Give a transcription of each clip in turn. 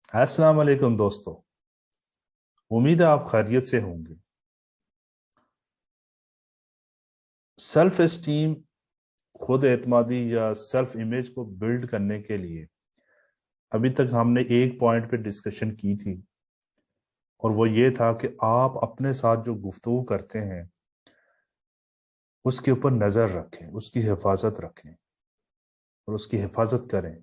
अस्सलाम वालेकुम दोस्तों। उम्मीद है आप खैरियत से होंगे। सेल्फ एस्टीम, खुद एतमादी या सेल्फ इमेज को बिल्ड करने के लिए अभी तक हमने एक पॉइंट पे डिस्कशन की थी, और वो ये था कि आप अपने साथ जो गुफ्तगू करते हैं उसके ऊपर नज़र रखें, उसकी हिफाजत रखें और उसकी हिफाजत करें।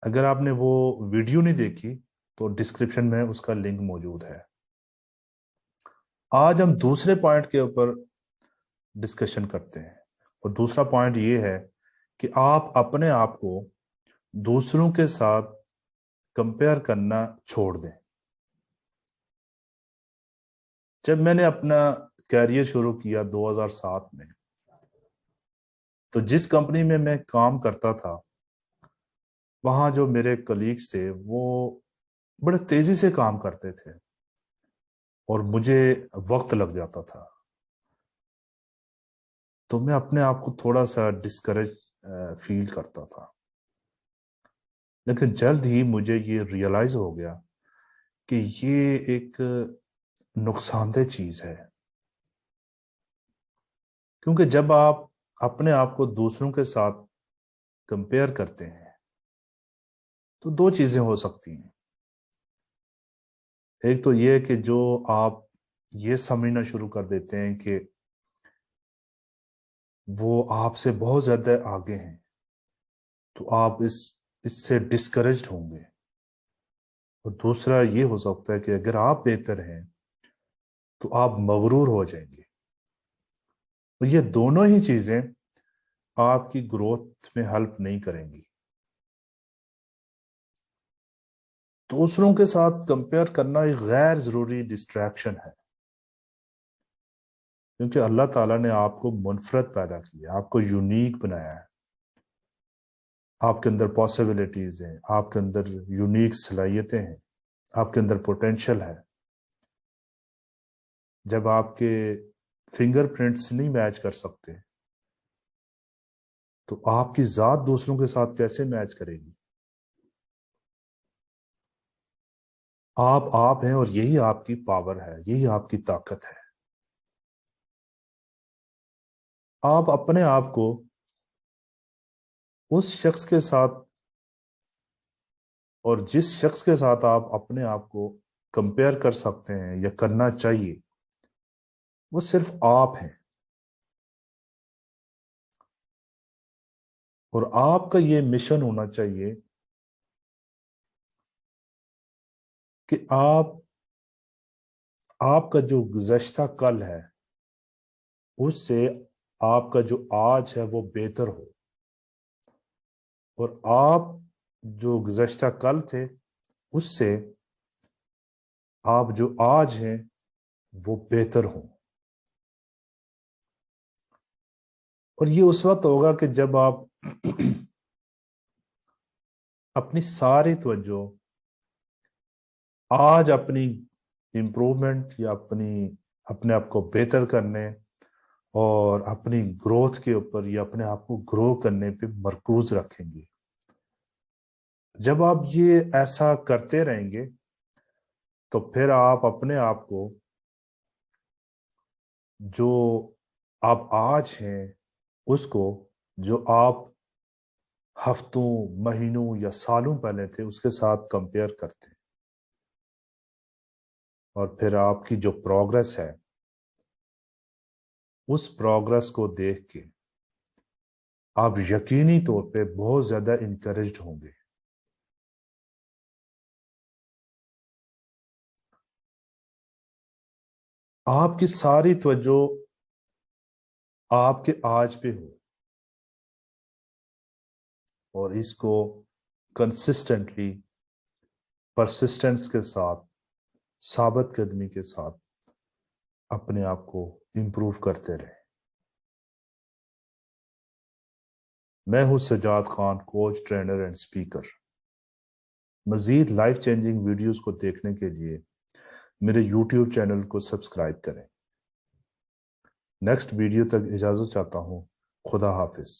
अगर आपने वो वीडियो नहीं देखी तो डिस्क्रिप्शन में उसका लिंक मौजूद है। आज हम दूसरे पॉइंट के ऊपर डिस्कशन करते हैं, और दूसरा पॉइंट ये है कि आप अपने आप को दूसरों के साथ कंपेयर करना छोड़ दें। जब मैंने अपना कैरियर शुरू किया 2007 में, तो जिस कंपनी में मैं काम करता था वहाँ जो मेरे कलीग्स थे वो बड़े तेजी से काम करते थे और मुझे वक्त लग जाता था। तो मैं अपने आप को थोड़ा सा डिस्करेज फील करता था। लेकिन जल्द ही मुझे ये रियलाइज हो गया कि ये एक नुकसानदेह चीज है, क्योंकि जब आप अपने आप को दूसरों के साथ कंपेयर करते हैं तो दो चीजें हो सकती हैं। एक तो ये कि जो आप ये समझना शुरू कर देते हैं कि वो आपसे बहुत ज्यादा आगे हैं, तो आप इससे डिस्करेज्ड होंगे। और दूसरा ये हो सकता है कि अगर आप बेहतर हैं तो आप मगरूर हो जाएंगे। और ये दोनों ही चीजें आपकी ग्रोथ में हेल्प नहीं करेंगी। दूसरों के साथ कंपेयर करना एक गैर जरूरी डिस्ट्रैक्शन है, क्योंकि अल्लाह ताला ने आपको मुनफरद पैदा किया, आपको यूनिक बनाया है। आपके अंदर पॉसिबिलिटीज हैं, आपके अंदर यूनिक सलाहियतें हैं, आपके अंदर पोटेंशियल है। जब आपके फिंगरप्रिंट्स नहीं मैच कर सकते तो आपकी जात दूसरों के साथ कैसे मैच करेगी? आप हैं, और यही आपकी पावर है, यही आपकी ताकत है। आप अपने आप को उस शख्स के साथ, और जिस शख्स के साथ आप अपने आप को कंपेयर कर सकते हैं या करना चाहिए, वो सिर्फ आप हैं। और आपका ये मिशन होना चाहिए कि आपका जो गुज़श्ता कल है उससे आपका जो आज है वो बेहतर हो, और आप जो गुज़श्ता कल थे उससे आप जो आज हैं वो बेहतर हो। और ये उस वक्त होगा कि जब आप अपनी सारी तवज्जो आज अपनी इम्प्रूवमेंट या अपने आप को बेहतर करने और अपनी ग्रोथ के ऊपर या अपने आप को ग्रो करने पे मरकूज रखेंगे। जब आप ये ऐसा करते रहेंगे तो फिर आप अपने आप को, जो आप आज हैं उसको, जो आप हफ्तों, महीनों या सालों पहले थे उसके साथ कंपेयर करते हैं। और फिर आपकी जो प्रोग्रेस है उस प्रोग्रेस को देख के आप यकीनी तौर पे बहुत ज्यादा इनकरेज्ड होंगे। आपकी सारी तवज्जो आपके आज पे हो, और इसको कंसिस्टेंटली, परसिस्टेंस के साथ, साबित कदमी के साथ अपने आप को इम्प्रूव करते रहे। मैं हूं Sajjad Khan, coach, trainer and speaker. मजीद लाइफ चेंजिंग वीडियोस को देखने के लिए मेरे यूट्यूब चैनल को सब्सक्राइब करें। नेक्स्ट वीडियो तक इजाज़त चाहता हूं। खुदा हाफिज।